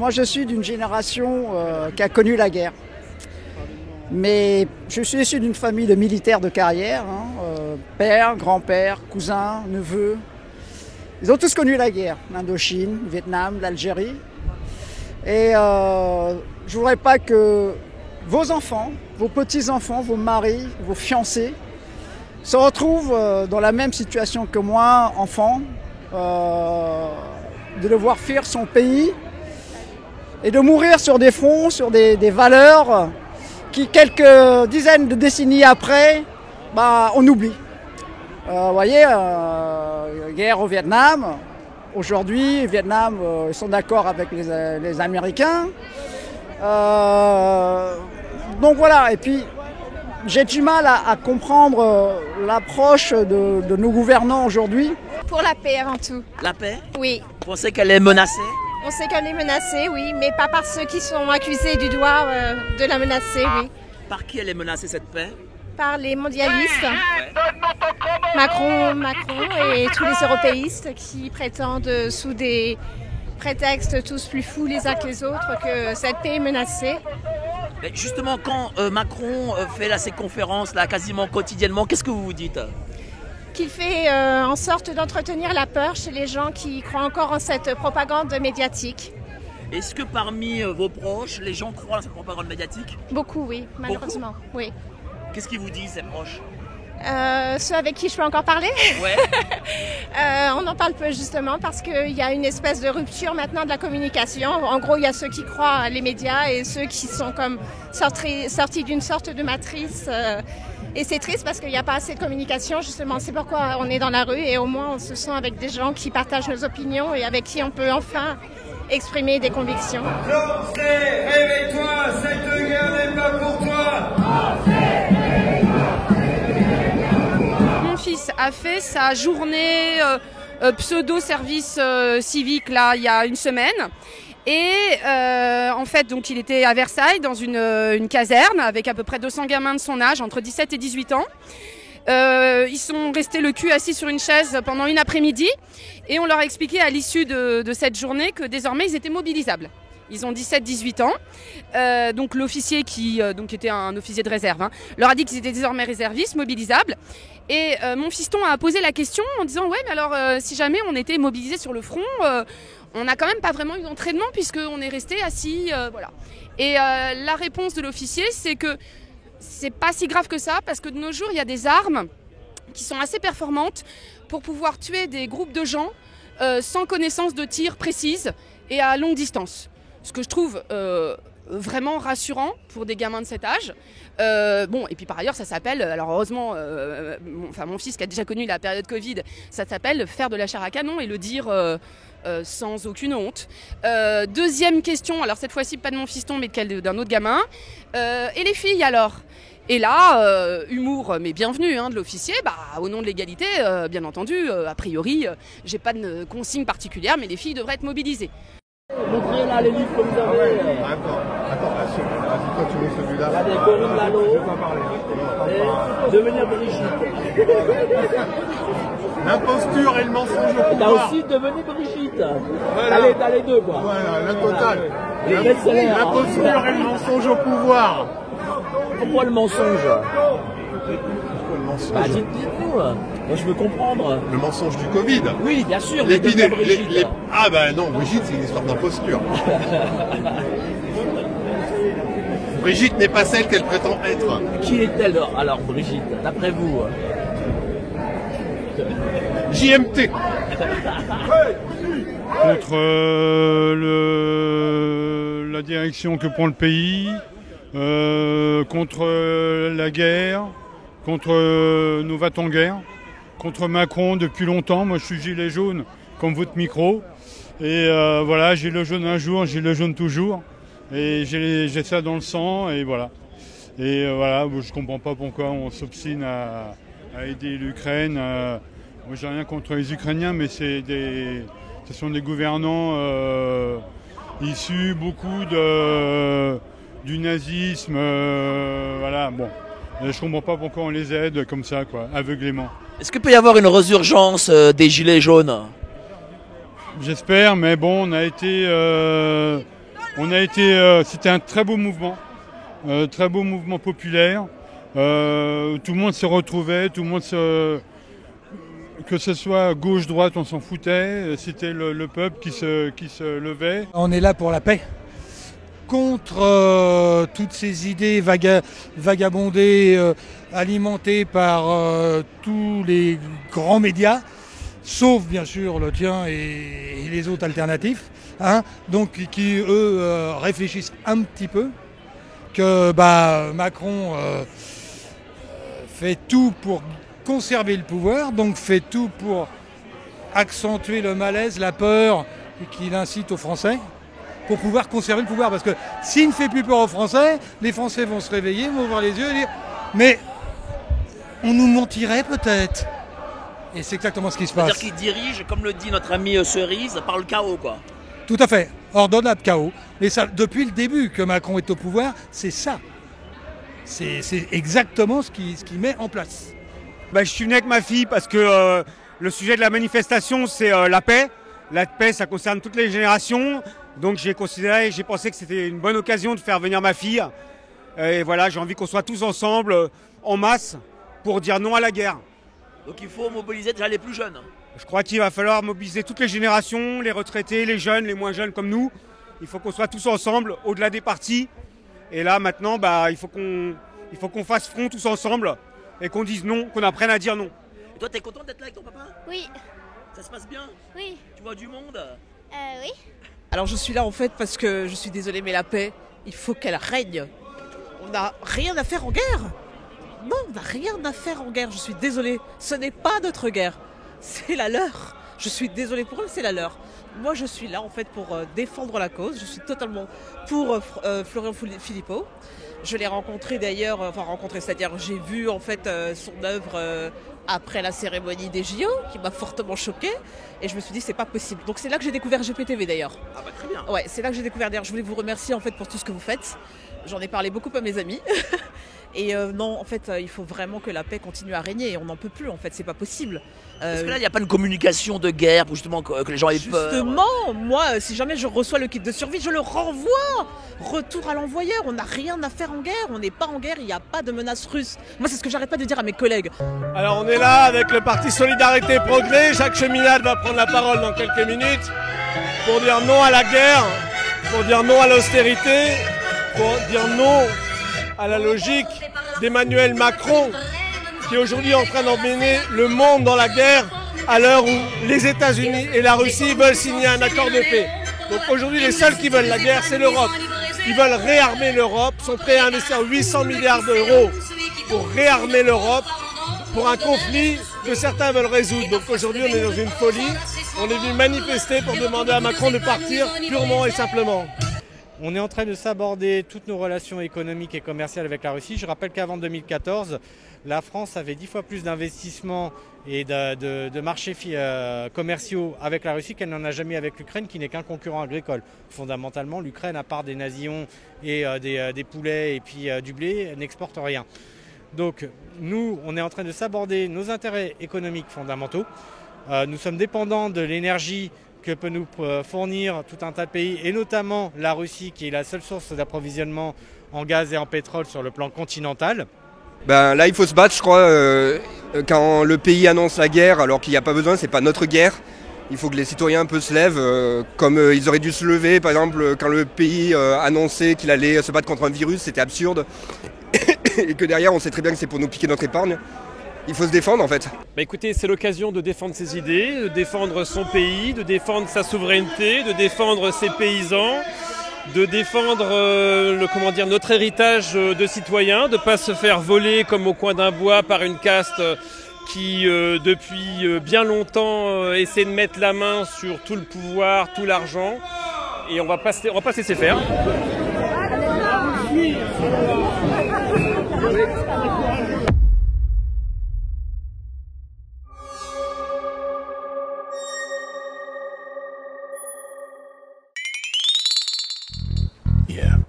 moi je suis d'une génération qui a connu la guerre. Mais je suis issu d'une famille de militaires de carrière, père, grand-père, cousin, neveu. Ils ont tous connu la guerre, l'Indochine, le Vietnam, l'Algérie. Et je ne voudrais pas que vos enfants, vos petits-enfants, vos maris, vos fiancés se retrouvent dans la même situation que moi, enfant, de devoir fuir son pays et de mourir sur des fronts, sur des valeurs qui, quelques dizaines de décennies après, on oublie. Vous voyez, guerre au Vietnam. Aujourd'hui, le Vietnam, ils sont d'accord avec les Américains. Donc voilà, et puis j'ai du mal à comprendre l'approche de nos gouvernants aujourd'hui. Pour la paix avant tout. La paix? Oui. Vous pensez qu'elle est menacée? On sait qu'elle est menacée, oui, mais pas par ceux qui sont accusés du doigt de la menacer, oui. Par qui elle est menacée, cette paix? Par les mondialistes, Macron et tous les européistes qui prétendent sous des prétextes tous plus fous les uns que les autres que cette paix est menacée. Mais justement, quand Macron fait là, ses conférences là, quasiment quotidiennement, qu'est-ce que vous vous dites? Qu'il fait en sorte d'entretenir la peur chez les gens qui croient encore en cette propagande médiatique. Est-ce que parmi vos proches, les gens croient dans cette propagande médiatique? Beaucoup, oui, malheureusement. Beaucoup? Oui. Qu'est-ce qu'ils vous disent, ces proches? Ceux avec qui je peux encore parler? Ouais. On en parle peu justement parce qu'il y a une espèce de rupture maintenant de la communication. En gros, il y a ceux qui croient les médias et ceux qui sont comme sortis d'une sorte de matrice. Et c'est triste parce qu'il n'y a pas assez de communication justement. C'est pourquoi on est dans la rue et au moins on se sent avec des gens qui partagent nos opinions et avec qui on peut enfin exprimer des convictions. Français, réveille-toi, cette guerre n'est pas pour toi. Mon fils a fait sa journée pseudo-service civique là, il y a une semaine. Et en fait, donc, il était à Versailles dans une caserne avec à peu près 200 gamins de son âge, entre 17 et 18 ans. Ils sont restés le cul assis sur une chaise pendant une après-midi et on leur a expliqué à l'issue de cette journée que désormais ils étaient mobilisables. Ils ont 17-18 ans, donc l'officier qui donc était un officier de réserve leur a dit qu'ils étaient désormais réservistes, mobilisables. Et mon fiston a posé la question en disant « Ouais, mais alors si jamais on était mobilisés sur le front, on n'a quand même pas vraiment eu d'entraînement puisqu'on est resté assis, voilà. » Et la réponse de l'officier, c'est que c'est pas si grave que ça parce que de nos jours, il y a des armes qui sont assez performantes pour pouvoir tuer des groupes de gens sans connaissance de tir précise et à longue distance. Ce que je trouve vraiment rassurant pour des gamins de cet âge. Bon, et puis par ailleurs, ça s'appelle, alors heureusement, mon fils qui a déjà connu la période Covid, ça s'appelle faire de la chair à canon et le dire sans aucune honte. Deuxième question, alors cette fois-ci pas de mon fiston mais d'un autre gamin. Et les filles alors? Et là, humour mais bienvenu de l'officier, au nom de l'égalité, bien entendu, a priori, j'ai pas de consigne particulière, mais les filles devraient être mobilisées. Montrez là les livres que vous avez. Attends, toi tu veux celui-là. Regardez, Corinne Lalo. Je vais pas parler. Devenir Brigitte. L'imposture et le mensonge au T'as pouvoir. aussi devenu Brigitte. Voilà. Allez, t'as les deux quoi. Voilà, la totale. Les best-sellers. L'imposture et le mensonge au pouvoir. Pourquoi le mensonge? Pourquoi le mensonge? Dites-nous. Moi je veux comprendre. Le mensonge du Covid. Oui, bien sûr. Brigitte. Ah non, Brigitte c'est une histoire d'imposture. Brigitte n'est pas celle qu'elle prétend être. Qui est-elle alors, Brigitte, d'après vous? JMT. Contre la direction que prend le pays, contre la guerre, contre nous va-t-en guerre, contre Macron depuis longtemps. Moi je suis gilet jaune comme votre micro. Et voilà, gilet jaune un jour, gilet jaune toujours. Et j'ai ça dans le sang et voilà. Et voilà, je comprends pas pourquoi on s'obstine à aider l'Ukraine. Moi j'ai rien contre les Ukrainiens, mais ce sont des gouvernants issus beaucoup du nazisme. Voilà, bon. Je comprends pas pourquoi on les aide comme ça, quoi, aveuglément. Est-ce qu'il peut y avoir une résurgence des gilets jaunes? J'espère, mais bon, on a été C'était un très beau mouvement populaire. Tout le monde se retrouvait, que ce soit gauche, droite, on s'en foutait. C'était le peuple qui se levait. On est là pour la paix, contre toutes ces idées vagabondées, alimentées par tous les grands médias, sauf bien sûr le tien et les autres alternatifs, hein, donc qui eux réfléchissent un petit peu, que Macron fait tout pour conserver le pouvoir, donc fait tout pour accentuer le malaise, la peur qu'il incite aux Français, pour pouvoir conserver le pouvoir. Parce que s'il ne fait plus peur aux Français, les Français vont se réveiller, vont ouvrir les yeux et dire « mais on nous mentirait peut-être ». Et c'est exactement ce qui se passe. C'est-à-dire qu'il dirige, comme le dit notre ami Cerise, par le chaos, quoi. Tout à fait, ordonne le chaos. Mais ça, depuis le début que Macron est au pouvoir, c'est ça. C'est exactement ce qu'il met en place. Je suis venu avec ma fille parce que le sujet de la manifestation, c'est la paix. La paix, ça concerne toutes les générations. Donc j'ai pensé que c'était une bonne occasion de faire venir ma fille. Et voilà, j'ai envie qu'on soit tous ensemble, en masse, pour dire non à la guerre. Donc il faut mobiliser déjà les plus jeunes. Je crois qu'il va falloir mobiliser toutes les générations, les retraités, les jeunes, les moins jeunes comme nous. Il faut qu'on soit tous ensemble, au-delà des partis. Et là, maintenant, il faut qu'on fasse front tous ensemble et qu'on dise non, qu'on apprenne à dire non. Et toi, t'es content d'être là avec ton papa? Oui. Ça se passe bien? Oui. Tu vois du monde? Oui. Alors je suis là en fait parce que je suis désolée, mais la paix, il faut qu'elle règne. On n'a rien à faire en guerre. Non, on n'a rien à faire en guerre, je suis désolée. Ce n'est pas notre guerre, c'est la leur. Je suis désolée pour eux, c'est la leur. Moi je suis là en fait pour défendre la cause. Je suis totalement pour Florian Philippot. Je l'ai rencontré d'ailleurs, c'est-à-dire j'ai vu en fait son œuvre après la cérémonie des JO, qui m'a fortement choquée, et je me suis dit c'est pas possible. Donc c'est là que j'ai découvert GPTV d'ailleurs. Ah bah très bien. Ouais, c'est là que j'ai découvert. D'ailleurs, je voulais vous remercier en fait pour tout ce que vous faites. J'en ai parlé beaucoup à mes amis. Et non, en fait, il faut vraiment que la paix continue à régner. Et on n'en peut plus, en fait, c'est pas possible. Est-ce que là, il n'y a pas une communication de guerre pour justement que les gens aient peur? Justement, moi, si jamais je reçois le kit de survie, je le renvoie. Retour à l'envoyeur. On n'a rien à faire en guerre. On n'est pas en guerre. Il n'y a pas de menace russe. Moi, c'est ce que j'arrête pas de dire à mes collègues. Alors, on est là avec le parti Solidarité Progrès. Jacques Cheminade va prendre la parole dans quelques minutes pour dire non à la guerre, pour dire non à l'austérité, pour dire non à la logique d'Emmanuel Macron, qui est aujourd'hui en train d'emmener le monde dans la guerre à l'heure où les États-Unis et la Russie veulent signer un accord de paix. Donc aujourd'hui, les seuls qui veulent la guerre, c'est l'Europe. Ils veulent réarmer l'Europe, sont prêts à investir 800 milliards d'euros pour réarmer l'Europe, pour un conflit que certains veulent résoudre. Donc aujourd'hui, on est dans une folie. On est venu manifester pour demander à Macron de partir purement et simplement. On est en train de s'aborder toutes nos relations économiques et commerciales avec la Russie. Je rappelle qu'avant 2014, la France avait 10 fois plus d'investissements et de marchés commerciaux avec la Russie qu'elle n'en a jamais avec l'Ukraine, qui n'est qu'un concurrent agricole. Fondamentalement, l'Ukraine, à part des nasillons et des poulets et puis du blé, n'exporte rien. Donc nous, on est en train de s'aborder nos intérêts économiques fondamentaux. Nous sommes dépendants de l'énergie que peut nous fournir tout un tas de pays, et notamment la Russie, qui est la seule source d'approvisionnement en gaz et en pétrole sur le plan continental. Là, il faut se battre, je crois, quand le pays annonce la guerre, alors qu'il n'y a pas besoin, c'est pas notre guerre. Il faut que les citoyens un peu se lèvent, comme ils auraient dû se lever, par exemple, quand le pays annonçait qu'il allait se battre contre un virus, c'était absurde. Et que derrière, on sait très bien que c'est pour nous piquer notre épargne. Il faut se défendre en fait. Écoutez, c'est l'occasion de défendre ses idées, de défendre son pays, de défendre sa souveraineté, de défendre ses paysans, de défendre notre héritage de citoyen, de ne pas se faire voler comme au coin d'un bois par une caste qui depuis bien longtemps essaie de mettre la main sur tout le pouvoir, tout l'argent, et on va pas se laisser faire. Yeah.